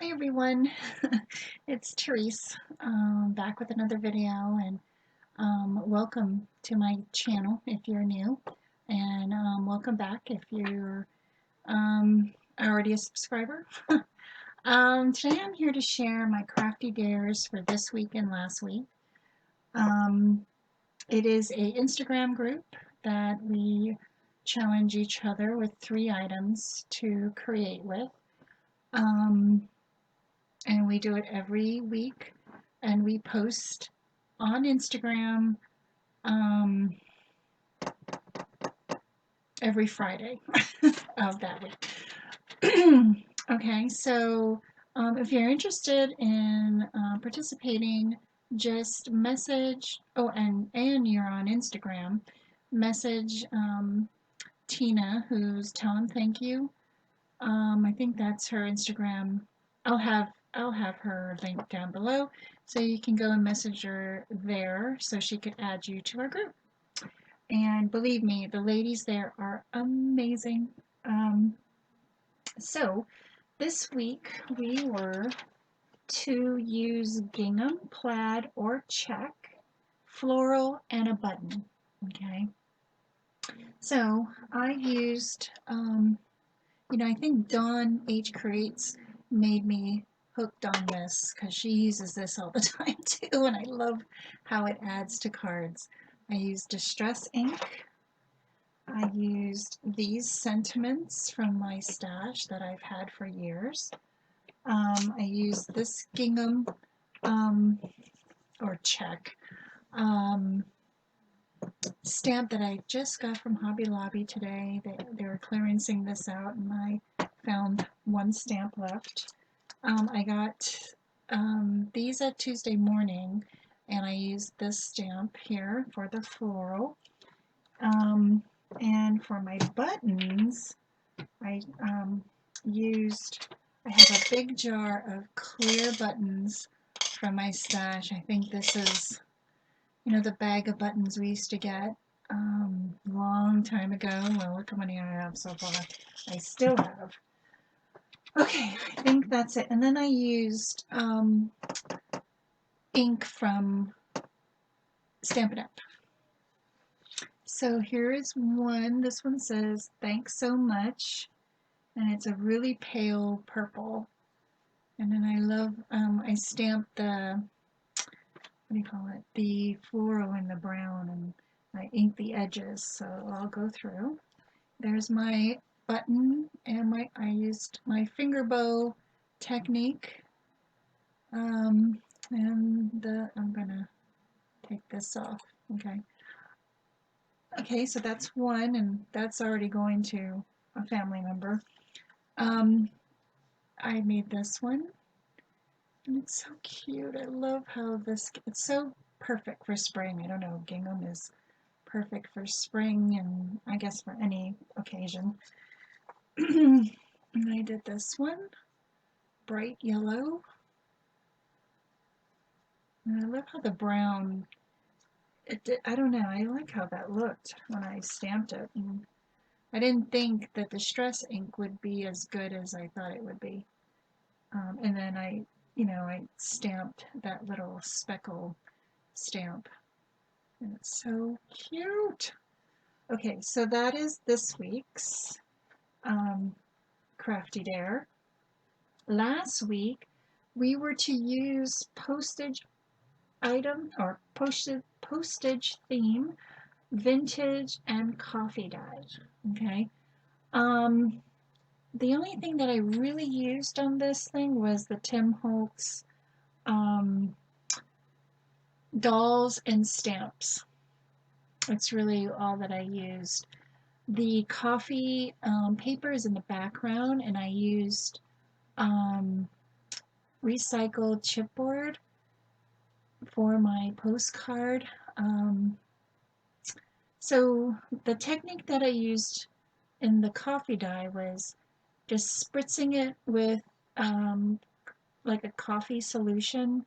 Hi everyone, it's Tereese, back with another video, and welcome to my channel if you're new, and welcome back if you're already a subscriber. Today I'm here to share my crafty dares for this week and last week. It is a Instagram group that we challenge each other with 3 items to create with. And we do it every week, and we post on Instagram um, every Friday of that week. Okay, so if you're interested in participating, just message, and you're on Instagram, message Tina, who's Tell 'em Thank You. I think that's her Instagram. I'll have her link down below, so you can go and message her there so she could add you to our group. And believe me, the ladies there are amazing. So this week we were to use gingham, plaid, or check, floral, and a button. Okay. So I used, I think Dawn H Creates made me hooked on this because she uses this all the time too, and I love how it adds to cards. I used Distress ink. I used these sentiments from my stash that I've had for years. I used this gingham or check stamp that I just got from Hobby Lobby today. They were clearancing this out, and I found one stamp left. I got these at Tuesday morning, and I used this stamp here for the floral. And for my buttons, I I have a big jar of clear buttons from my stash. I think this is, the bag of buttons we used to get long time ago. Well, look how many I have so far. I still have. Okay, I think that's it. And then I used ink from Stampin' Up. So here is one. This one says, "Thanks so much." And it's a really pale purple. And then I love, I stamped the, what do you call it, the floral in the brown, and I inked the edges, so I'll go through. There's my button, and I used my finger bow technique, and I'm gonna take this off. Okay, so that's one, and that's already going to a family member. I made this one, and it's so cute. I love how it's so perfect for spring. I don't know, gingham is perfect for spring, and I guess for any occasion. And I did this one, bright yellow. And I love how the brown, I don't know, I like how that looked when I stamped it. And I didn't think that the Distress ink would be as good as I thought it would be. And then I stamped that little speckle stamp. And it's so cute. Okay, so that is this week's Crafty Dare. Last week, we were to use postage item or postage theme, vintage, and coffee dyes. Okay. The only thing that I really used on this thing was the Tim Holtz dolls and stamps. It's really all that I used. The coffee paper is in the background, and I used recycled chipboard for my postcard. So the technique that I used in the coffee dye was just spritzing it with like a coffee solution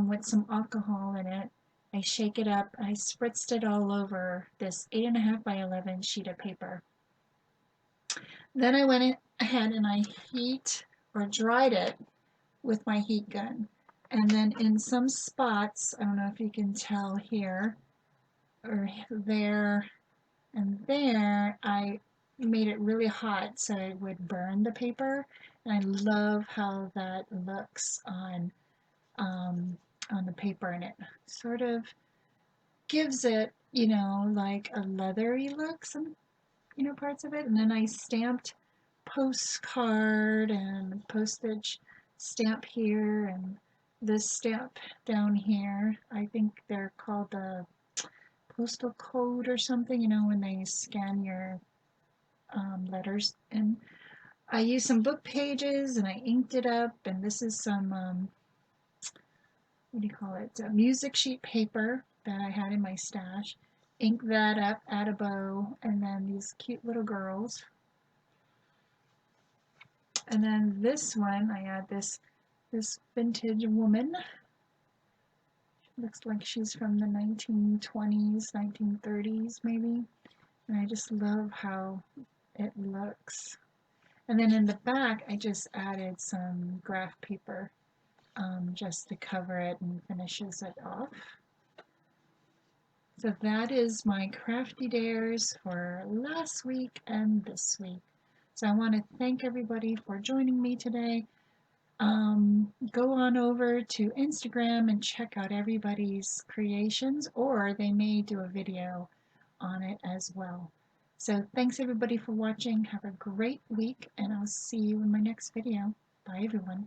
with some alcohol in it. I shake it up. I spritzed it all over this 8.5 by 11 sheet of paper. Then I went ahead and I dried it with my heat gun. And then in some spots, I don't know if you can tell here, or there and there, I made it really hot so it would burn the paper. And I love how that looks on the paper, and it sort of gives it, like a leathery look, some, parts of it. And then I stamped postcard and postage stamp here and this stamp down here. I think they're called the postal code or something, when they scan your letters. And I used some book pages and I inked it up. And this is some, what do you call it, music sheet paper that I had in my stash. Ink that up, add a bow, and then these cute little girls. And then this one, I add this vintage woman. Looks like she's from the 1920s, 1930s maybe. And I just love how it looks. And then in the back, I just added some graph paper just to cover it and finishes it off. So that is my Crafty Dares for last week and this week. So I want to thank everybody for joining me today. Go on over to Instagram and check out everybody's creations, or they may do a video on it as well. So thanks everybody for watching. Have a great week, and I'll see you in my next video. Bye everyone.